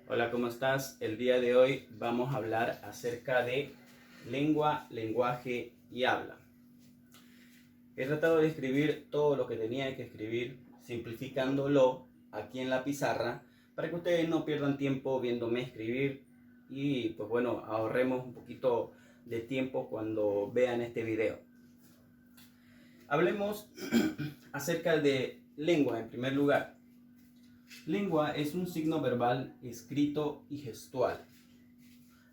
Hola, ¿cómo estás? El día de hoy vamos a hablar acerca de lengua, lenguaje y habla. He tratado de escribir todo lo que tenía que escribir, simplificándolo aquí en la pizarra, para que ustedes no pierdan tiempo viéndome escribir y pues bueno, ahorremos un poquito de tiempo cuando vean este video. Hablemos acerca de lengua en primer lugar. Lengua es un signo verbal escrito y gestual.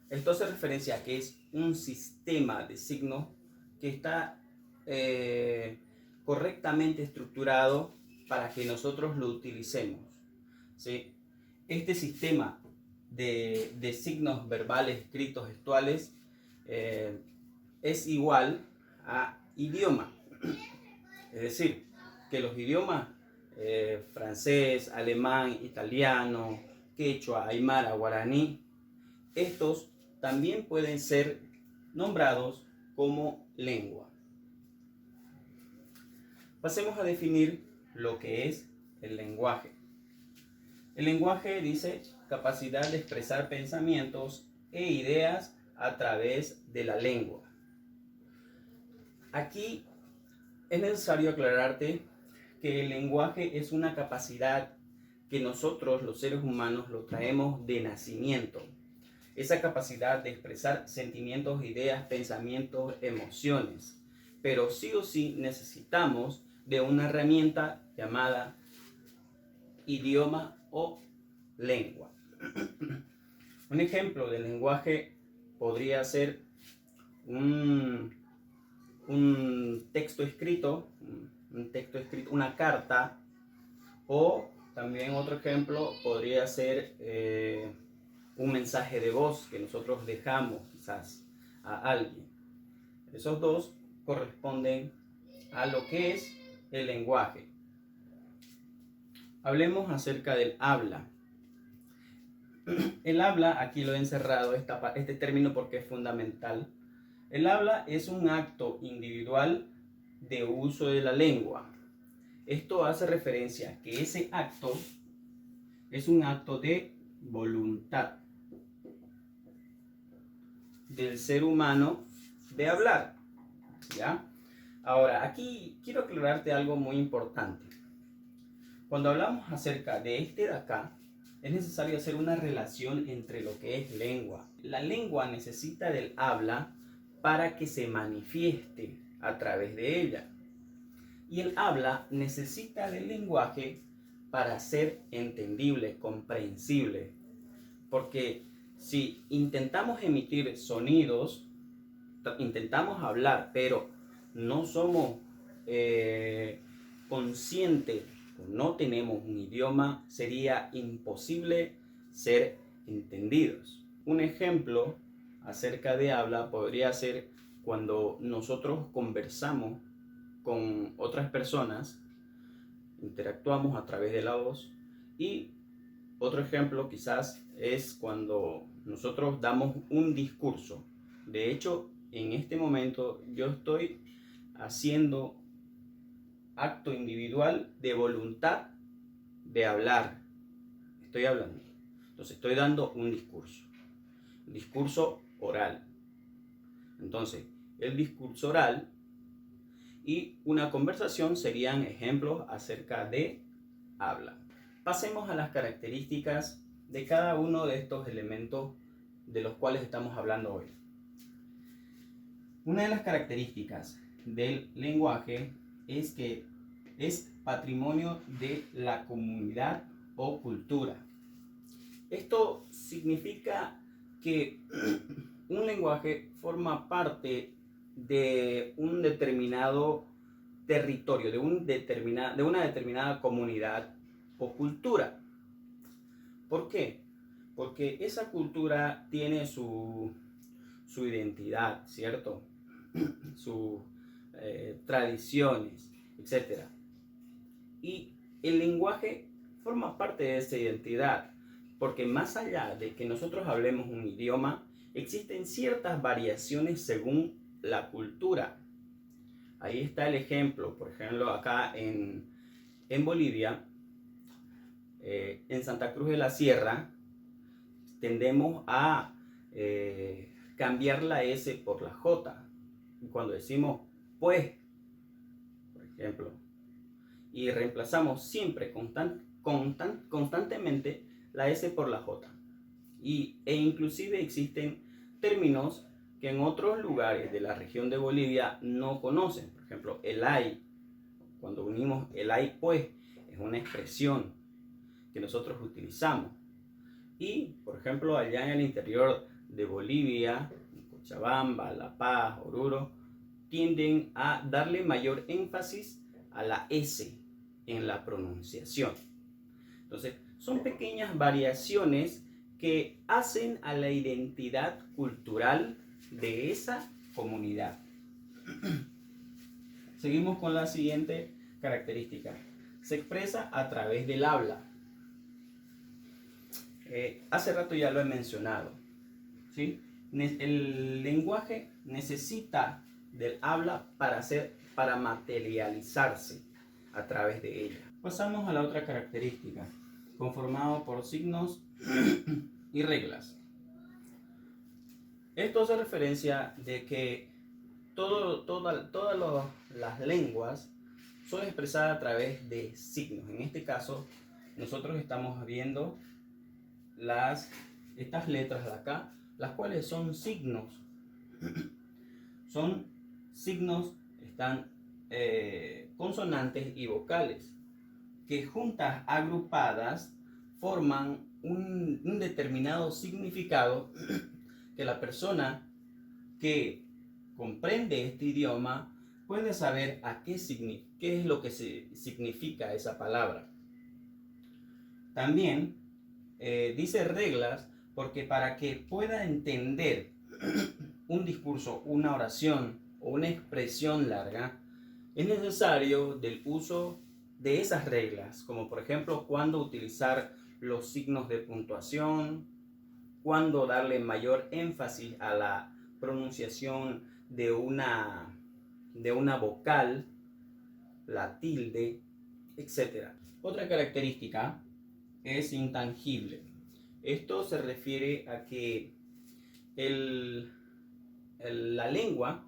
Esto hace referencia a que es un sistema de signos que está correctamente estructurado para que nosotros lo utilicemos, ¿sí? Este sistema de signos verbales, escritos, gestuales, es igual a idioma. Es decir, que los idiomas francés, alemán, italiano, quechua, aymara, guaraní, estos también pueden ser nombrados como lengua. Pasemos a definir lo que es el lenguaje. El lenguaje dice capacidad de expresar pensamientos e ideas a través de la lengua. Aquí es necesario aclararte que el lenguaje es una capacidad que nosotros los seres humanos lo traemos de nacimiento. Esa capacidad de expresar sentimientos, ideas, pensamientos, emociones. Pero sí o sí necesitamos de una herramienta llamada idioma o lengua. Un ejemplo de lenguaje podría ser un texto escrito, una carta, o también otro ejemplo podría ser un mensaje de voz que nosotros dejamos quizás a alguien. Esos dos corresponden a lo que es el lenguaje. Hablemos acerca del habla. El habla, aquí lo he encerrado este término porque es fundamental. El habla es un acto individual de uso de la lengua. Esto hace referencia a que ese acto es un acto de voluntad del ser humano de hablar, ¿ya? Ahora, aquí quiero aclararte algo muy importante. Cuando hablamos acerca de este de acá, es necesario hacer una relación entre lo que es lengua. La lengua necesita del habla para que se manifieste a través de ella. Y el habla necesita del lenguaje para ser entendible, comprensible. Porque si intentamos emitir sonidos, intentamos hablar, pero no somos conscientes, no tenemos un idioma, sería imposible ser entendidos. Un ejemplo acerca de habla podría ser cuando nosotros conversamos con otras personas, interactuamos a través de la voz. Y otro ejemplo quizás es cuando nosotros damos un discurso. De hecho, en este momento yo estoy haciendo acto individual de voluntad de hablar. Estoy hablando. Entonces estoy dando un discurso oral. Entonces, el discurso oral y una conversación serían ejemplos acerca de habla. Pasemos a las características de cada uno de estos elementos de los cuales estamos hablando hoy. Una de las características del lenguaje es que es patrimonio de la comunidad o cultura. Esto significa que un lenguaje forma parte de un determinado territorio, de una determinada comunidad o cultura. ¿Por qué? Porque esa cultura tiene su identidad, ¿cierto? Sus tradiciones, etc. Y el lenguaje forma parte de esa identidad, porque más allá de que nosotros hablemos un idioma, existen ciertas variaciones según la cultura. Ahí está el ejemplo, por ejemplo, acá en Bolivia, en Santa Cruz de la Sierra, tendemos a cambiar la S por la J. Cuando decimos pues, por ejemplo, y reemplazamos siempre constantemente la S por la J. E inclusive existen términos que en otros lugares de la región de Bolivia no conocen. Por ejemplo, el ay. Cuando unimos el ay pues, es una expresión que nosotros utilizamos. Y, por ejemplo, allá en el interior de Bolivia, en Cochabamba, La Paz, Oruro, tienden a darle mayor énfasis a la S en la pronunciación. Entonces, son pequeñas variaciones que hacen a la identidad cultural de esa comunidad. Seguimos con la siguiente característica. Se expresa a través del habla. Hace rato ya lo he mencionado, ¿sí? El lenguaje necesita del habla para materializarse a través de ella. Pasamos a la otra característica, conformado por signos y reglas. Esto hace referencia de que todas las lenguas son expresadas a través de signos. En este caso, nosotros estamos viendo estas letras de acá, las cuales son signos. Son signos, están consonantes y vocales, que juntas, agrupadas, forman un determinado significado que la persona que comprende este idioma puede saber qué es lo que significa esa palabra. También dice reglas porque para que pueda entender un discurso, una oración o una expresión larga, es necesario del uso de esas reglas, como por ejemplo cuándo utilizar los signos de puntuación, cuándo darle mayor énfasis a la pronunciación de una vocal, la tilde, etc. Otra característica es intangible. Esto se refiere a que la lengua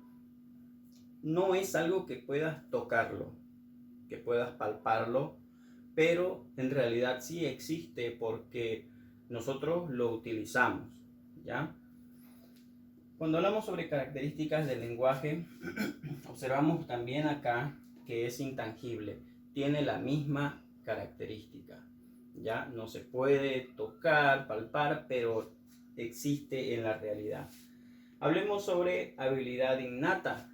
no es algo que puedas tocarlo, que puedas palparlo, pero en realidad sí existe porque nosotros lo utilizamos, ¿ya? Cuando hablamos sobre características del lenguaje, observamos también acá que es intangible, tiene la misma característica, ¿ya? No se puede tocar, palpar, pero existe en la realidad. Hablemos sobre habilidad innata,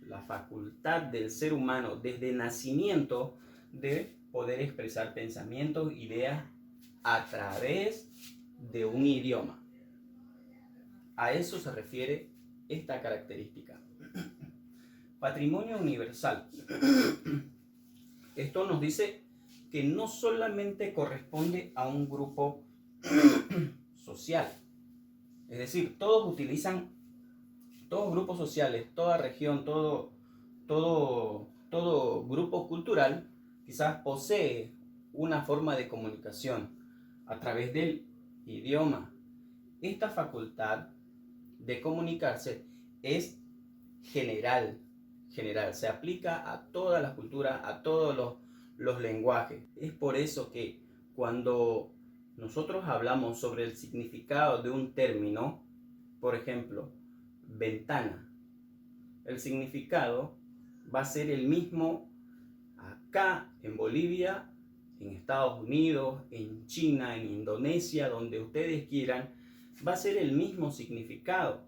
la facultad del ser humano desde nacimiento de poder expresar pensamientos, ideas a través de un idioma. A eso se refiere esta característica. Patrimonio universal. Esto nos dice que no solamente corresponde a un grupo social. Es decir, todos grupos sociales, toda región, todo grupo cultural quizás posee una forma de comunicación a través del idioma. Esta facultad de comunicarse es general, se aplica a todas las culturas, a todos los lenguajes. Es por eso que cuando nosotros hablamos sobre el significado de un término, por ejemplo, ventana, el significado va a ser el mismo acá en Bolivia, en Estados Unidos, en China, en Indonesia, donde ustedes quieran, va a ser el mismo significado.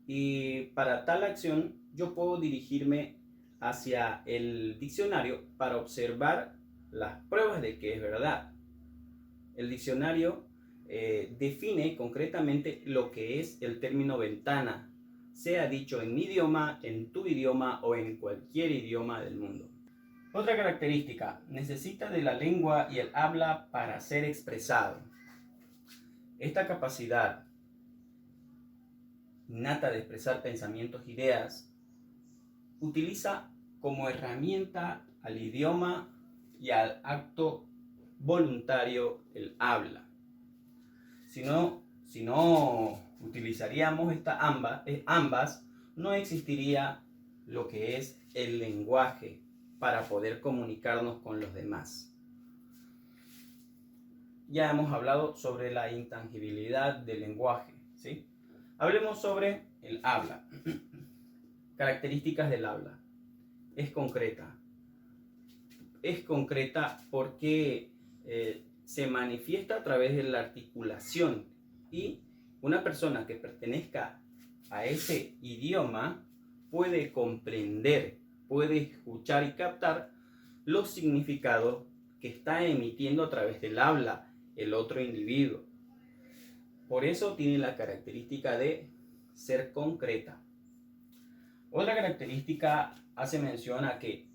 Y para tal acción yo puedo dirigirme hacia el diccionario para observar las pruebas de que es verdad. El diccionario define concretamente lo que es el término ventana, sea dicho en mi idioma, en tu idioma o en cualquier idioma del mundo. Otra característica, necesita de la lengua y el habla para ser expresado. Esta capacidad innata de expresar pensamientos e ideas utiliza como herramienta al idioma y al acto voluntario el habla. Si no utilizaríamos ambas, no existiría lo que es el lenguaje para poder comunicarnos con los demás. Ya hemos hablado sobre la intangibilidad del lenguaje, ¿sí? Hablemos sobre el habla. Características del habla. Es concreta. Es concreta porque se manifiesta a través de la articulación, y una persona que pertenezca a ese idioma puede comprender, puede escuchar y captar los significados que está emitiendo a través del habla el otro individuo. Por eso tiene la característica de ser concreta. Otra característica hace mención a que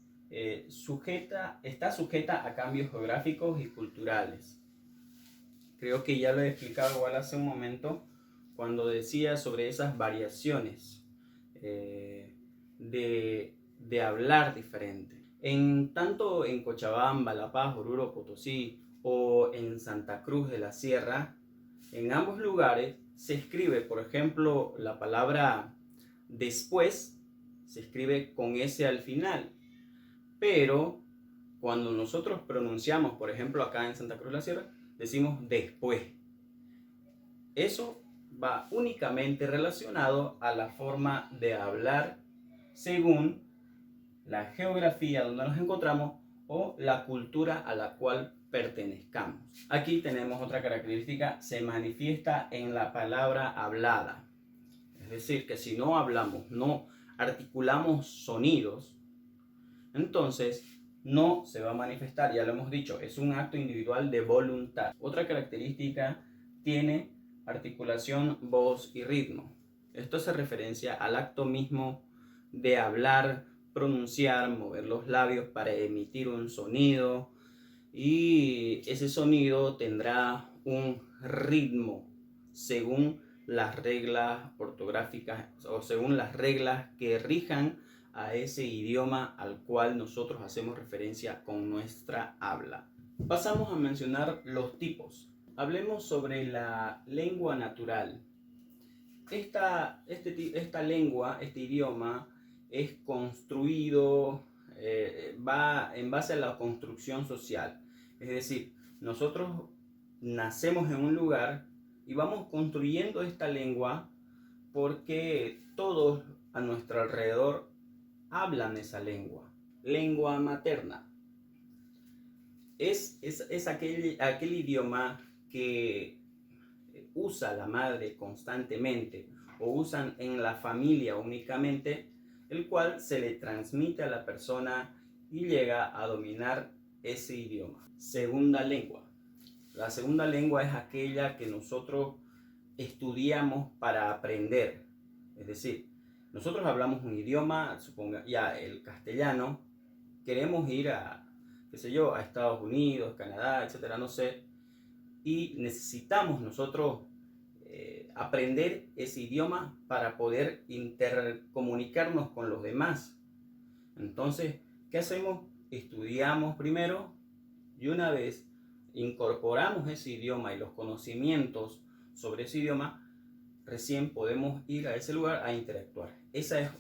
está sujeta a cambios geográficos y culturales. Creo que ya lo he explicado igual hace un momento cuando decía sobre esas variaciones de hablar diferente. Tanto en Cochabamba, La Paz, Oruro, Potosí o en Santa Cruz de la Sierra, en ambos lugares se escribe, por ejemplo, la palabra después se escribe con S al final, pero cuando nosotros pronunciamos, por ejemplo, acá en Santa Cruz de la Sierra, decimos después. Eso va únicamente relacionado a la forma de hablar según la geografía donde nos encontramos o la cultura a la cual pertenezcamos. Aquí tenemos otra característica: se manifiesta en la palabra hablada. Es decir, que si no hablamos, no articulamos sonidos, entonces no se va a manifestar. Ya lo hemos dicho, es un acto individual de voluntad. Otra característica: tiene articulación, voz y ritmo. Esto hace referencia al acto mismo de hablar, pronunciar, mover los labios para emitir un sonido, y ese sonido tendrá un ritmo según las reglas ortográficas o según las reglas que rijan a ese idioma al cual nosotros hacemos referencia con nuestra habla. Pasamos a mencionar los tipos. Hablemos sobre la lengua natural. Esta lengua, este idioma, es construido, va en base a la construcción social. Es decir, nosotros nacemos en un lugar y vamos construyendo esta lengua porque todos a nuestro alrededor hablan esa lengua. Lengua materna. Es aquel idioma que usa la madre constantemente o usan en la familia únicamente, el cual se le transmite a la persona y llega a dominar ese idioma. Segunda lengua. La segunda lengua es aquella que nosotros estudiamos para aprender. Es decir, nosotros hablamos un idioma, suponga ya el castellano, queremos ir a Estados Unidos, Canadá, etcétera, no sé, y necesitamos nosotros aprender ese idioma para poder intercomunicarnos con los demás. Entonces, ¿qué hacemos? Estudiamos primero, y una vez incorporamos ese idioma y los conocimientos sobre ese idioma, recién podemos ir a ese lugar a interactuar. Esa es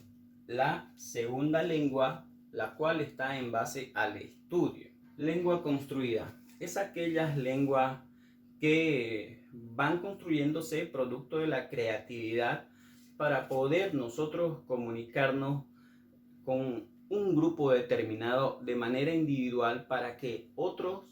la segunda lengua, la cual está en base al estudio. Lengua construida. Es aquellas lenguas que van construyéndose producto de la creatividad para poder nosotros comunicarnos con un grupo determinado de manera individual, para que otros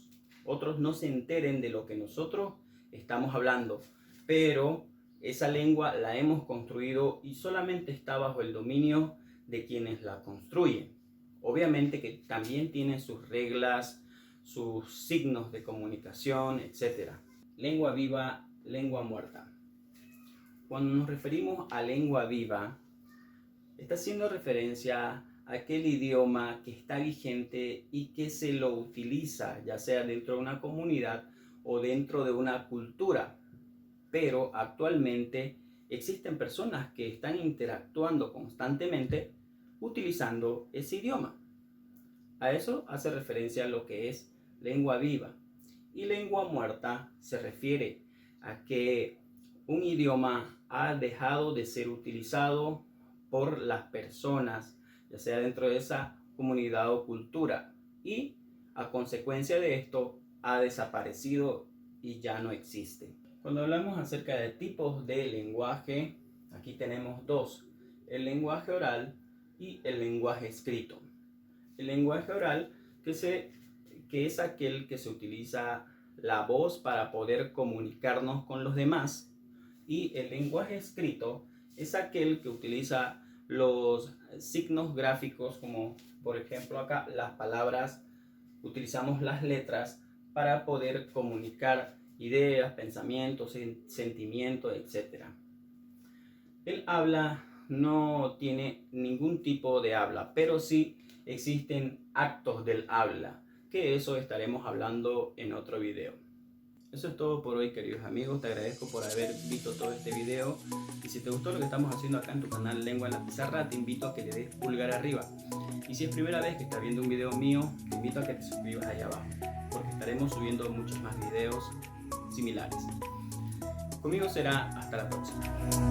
no se enteren de lo que nosotros estamos hablando, pero esa lengua la hemos construido y solamente está bajo el dominio de quienes la construyen. Obviamente que también tiene sus reglas, sus signos de comunicación, etc. Lengua viva, lengua muerta. Cuando nos referimos a lengua viva, está haciendo referencia a aquel idioma que está vigente y que se lo utiliza, ya sea dentro de una comunidad o dentro de una cultura. Pero actualmente existen personas que están interactuando constantemente utilizando ese idioma. A eso hace referencia a lo que es lengua viva. Y lengua muerta se refiere a que un idioma ha dejado de ser utilizado por las personas, ya sea dentro de esa comunidad o cultura, y a consecuencia de esto ha desaparecido y ya no existe. Cuando hablamos acerca de tipos de lenguaje, aquí tenemos dos: el lenguaje oral y el lenguaje escrito. El lenguaje oral, que es aquel que se utiliza la voz para poder comunicarnos con los demás, y el lenguaje escrito es aquel que utiliza los signos gráficos, como por ejemplo acá las palabras, utilizamos las letras para poder comunicar ideas, pensamientos, sentimientos, etc. El habla no tiene ningún tipo de habla, pero sí existen actos del habla, que eso estaremos hablando en otro video. Eso es todo por hoy, queridos amigos. Te agradezco por haber visto todo este video, y si te gustó lo que estamos haciendo acá en tu canal Lengua en la Pizarra, te invito a que le des pulgar arriba, y si es primera vez que estás viendo un video mío, te invito a que te suscribas ahí abajo, porque estaremos subiendo muchos más videos similares. Conmigo será hasta la próxima.